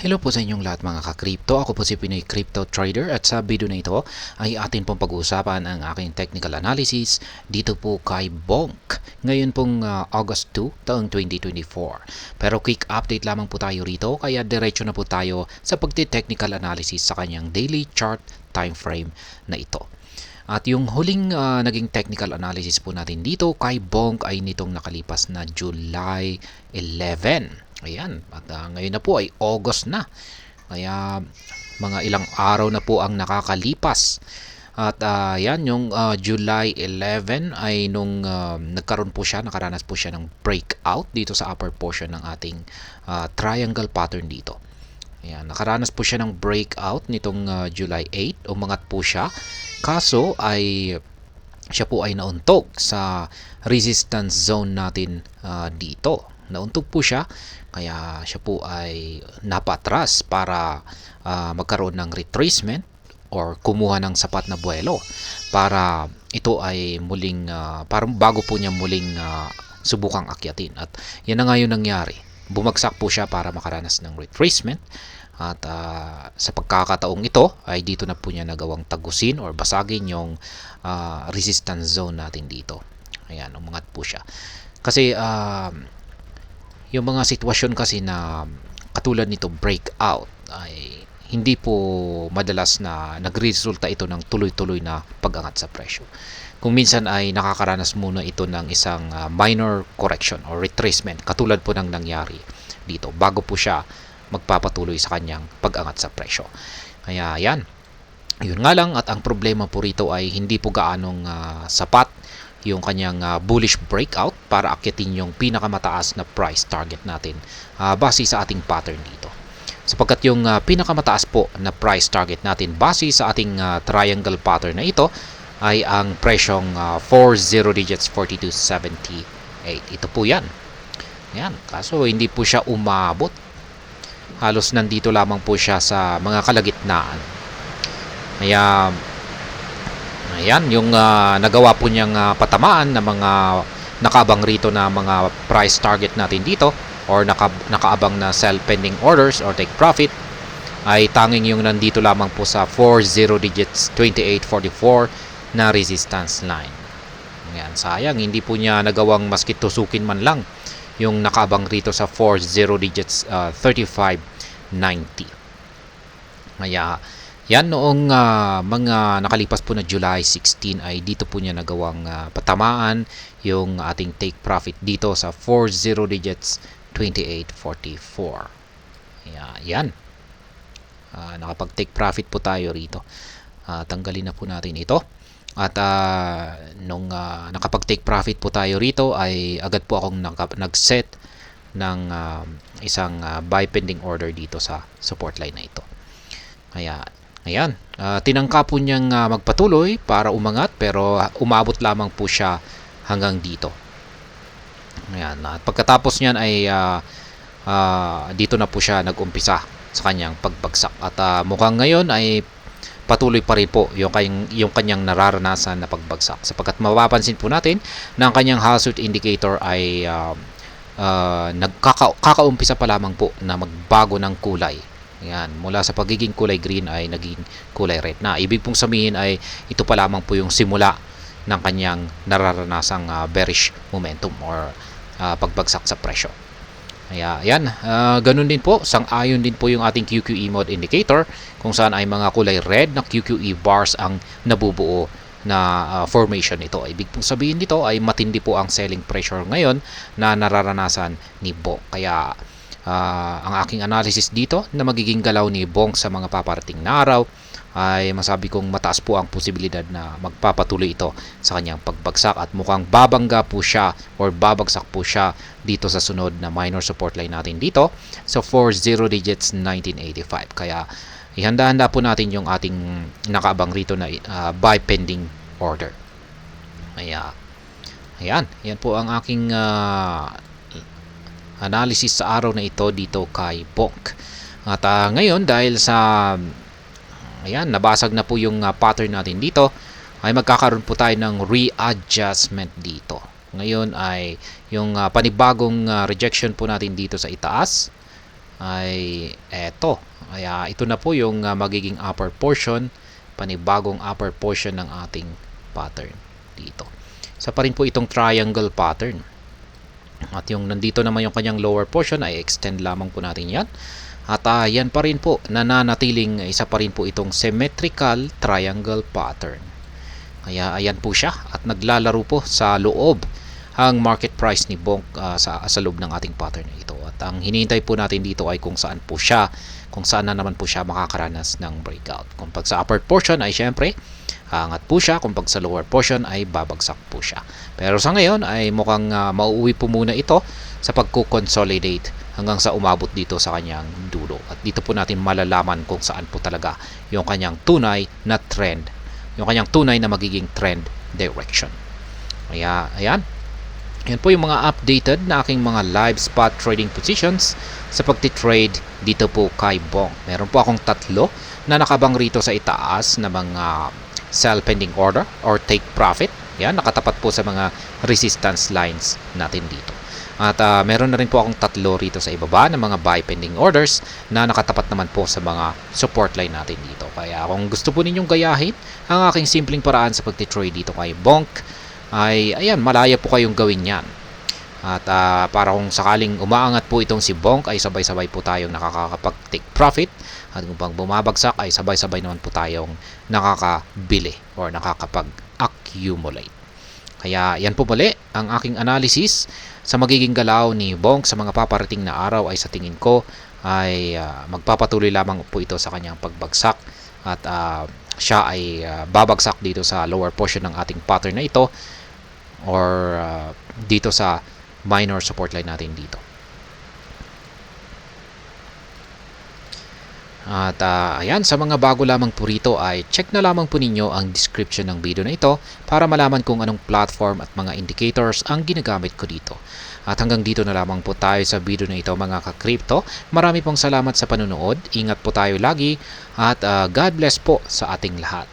Hello po sa inyong lahat mga ka-crypto. Ako po si Pinoy Crypto Trader at sa video na ito ay atin pong pag-uusapan ang aking technical analysis dito po kay Bonk. Ngayon pong August 2, taong 2024. Pero quick update lamang po tayo rito kaya diretso na po tayo sa pagti-technical analysis sa kanyang daily chart time frame na ito. At yung huling naging technical analysis po natin dito kay Bonk ay nitong nakalipas na July 11. Ayan, at ngayon na po ay August na. Kaya mga ilang araw na po ang nakakalipas. At yan, yung July 11 ay nung nakaranas po siya ng breakout dito sa upper portion ng ating triangle pattern dito. Ayan, nakaranas po siya ng breakout nitong July 8. Umangat po siya. Kaso ay siya po ay nauntog sa resistance zone natin dito. Nauntog po siya, kaya siya po ay napatras para magkaroon ng retracement or kumuha ng sapat na buwelo para ito ay muling parang bago po niya muling subukang akyatin. At yan na nga yung nangyari. Bumagsak po siya para makaranas ng retracement. At sa pagkakataong ito ay dito na po niya nagawang tagusin or basagin yung resistance zone natin dito. Ayan, umangat po siya. Kasi yung mga sitwasyon kasi na katulad nito breakout ay hindi po madalas na nagresulta ito ng tuloy-tuloy na pag-angat sa presyo. Kung minsan ay nakakaranas muna ito ng isang minor correction or retracement katulad po ng nangyari dito bago po siya magpapatuloy sa kanyang pag-angat sa presyo. Kaya yan. Yun nga lang, at ang problema po rito ay hindi po gaanong sapat yung kanyang bullish breakout para akyatin yung pinakamataas na price target natin base sa ating pattern dito. Sapagkat yung pinakamataas po na price target natin base sa ating triangle pattern na ito ay ang presyong 40 digits 4278. Ito po yan. Yan. Kaso hindi po siya umabot. Halos nandito lamang po siya sa mga kalagitnaan. Kaya ayan, yung nagawa po niyang patamaan na mga nakaabang rito na mga price target natin dito or nakaabang na sell pending orders or take profit ay tanging yung nandito lamang po sa 40 digits 2844 na resistance line. Ayan, sayang hindi po niya nagawang maski tusukin man lang yung nakaabang rito sa 40 digits 3590. Kaya yan, noong mga nakalipas po na July 16 ay dito po niya nagawang patamaan yung ating take profit dito sa 40 digits 2844. Yan. Nakapag-take profit po tayo rito. Tanggalin na po natin ito. At nung nakapag-take profit po tayo rito ay agad po akong nag-set ng isang buy pending order dito sa support line na ito. Kaya ayan, tinangka po niyang magpatuloy para umangat pero umabot lamang po siya hanggang dito. Ayan, at pagkatapos niyan ay dito na po siya nag-umpisa sa kanyang pagbagsak. At mukhang ngayon ay patuloy pa rin po yung kanyang nararanasan na pagbagsak. Sapagkat mapapansin po natin na ang kanyang Hallsworth indicator ay kakaumpisa pa lamang po na magbago ng kulay. Ayan, mula sa pagiging kulay green ay naging kulay red na. Ibig pong sabihin ay ito pa lamang po yung simula ng kanyang nararanasang bearish momentum or pagbagsak sa presyo. Kaya ayan, ganun din po, sang-ayon din po yung ating QQE mode indicator kung saan ay mga kulay red na QQE bars ang nabubuo na formation nito. Ibig pong sabihin dito ay matindi po ang selling pressure ngayon na nararanasan ni Bonk. Kaya ang aking analysis dito na magiging galaw ni Bonk sa mga paparating na araw ay masabi kong mataas po ang posibilidad na magpapatuloy ito sa kanyang pagbagsak at mukhang babangga po siya or babagsak po siya dito sa sunod na minor support line natin dito sa 40 digits 1985. Kaya ihanda-handa po natin yung ating nakaabang rito na buy pending order. Ayan, yan po ang aking analysis sa araw na ito dito kay Bonk. At ngayon dahil sa ayan, nabasag na po yung pattern natin dito ay magkakaroon po tayo ng readjustment dito. Ngayon ay yung panibagong rejection po natin dito sa itaas ay eto. Kaya ito na po yung magiging upper portion, panibagong upper portion ng ating pattern dito. Isa pa rin po itong triangle pattern. At yung nandito naman yung kanyang lower portion ay extend lamang po natin yan. At yan pa rin po, nananatiling isa pa rin po itong symmetrical triangle pattern. Kaya ayan po siya at naglalaro po sa loob ang market price ni Bonk sa loob ng ating pattern na ito. At ang hinihintay po natin dito ay kung saan na naman po siya makakaranas ng breakout. Kung pag sa upper portion ay syempre angat po siya, kung pag sa lower portion ay babagsak po siya. Pero sa ngayon ay mukhang mauuwi po muna ito sa pagko-consolidate hanggang sa umabot dito sa kanyang dulo. At dito po natin malalaman kung saan po talaga yung kanyang tunay na trend, yung kanyang tunay na magiging trend direction. Kaya ayan, yan po yung mga updated na aking mga live spot trading positions sa pagtitrade dito po kay Bonk. Meron po akong 3 na nakabang rito sa itaas na mga sell pending order or take profit. Yan, nakatapat po sa mga resistance lines natin dito. At meron na rin po akong 3 rito sa ibaba na mga buy pending orders na nakatapat naman po sa mga support line natin dito. Kaya kung gusto po ninyong gayahin ang aking simpleng paraan sa pagtitrade dito kay Bonk, ay ayan, malaya po kayong gawin yan. At para kung sakaling umaangat po itong si Bonk ay sabay-sabay po tayong nakakapag-take profit. At kung pag bumabagsak ay sabay-sabay naman po tayong nakakabili or nakakapag-accumulate. Kaya yan po muli ang aking analysis sa magiging galaw ni Bonk sa mga paparating na araw ay sa tingin ko ay magpapatuloy lamang po ito sa kanyang pagbagsak. At siya ay babagsak dito sa lower portion ng ating pattern na ito or dito sa minor support line natin dito. At ayan, sa mga bago lamang po rito ay check na lamang po ninyo ang description ng video na ito para malaman kung anong platform at mga indicators ang ginagamit ko dito. At hanggang dito na lamang po tayo sa video na ito mga ka-crypto. Marami pong salamat sa panonood. Ingat po tayo lagi at God bless po sa ating lahat.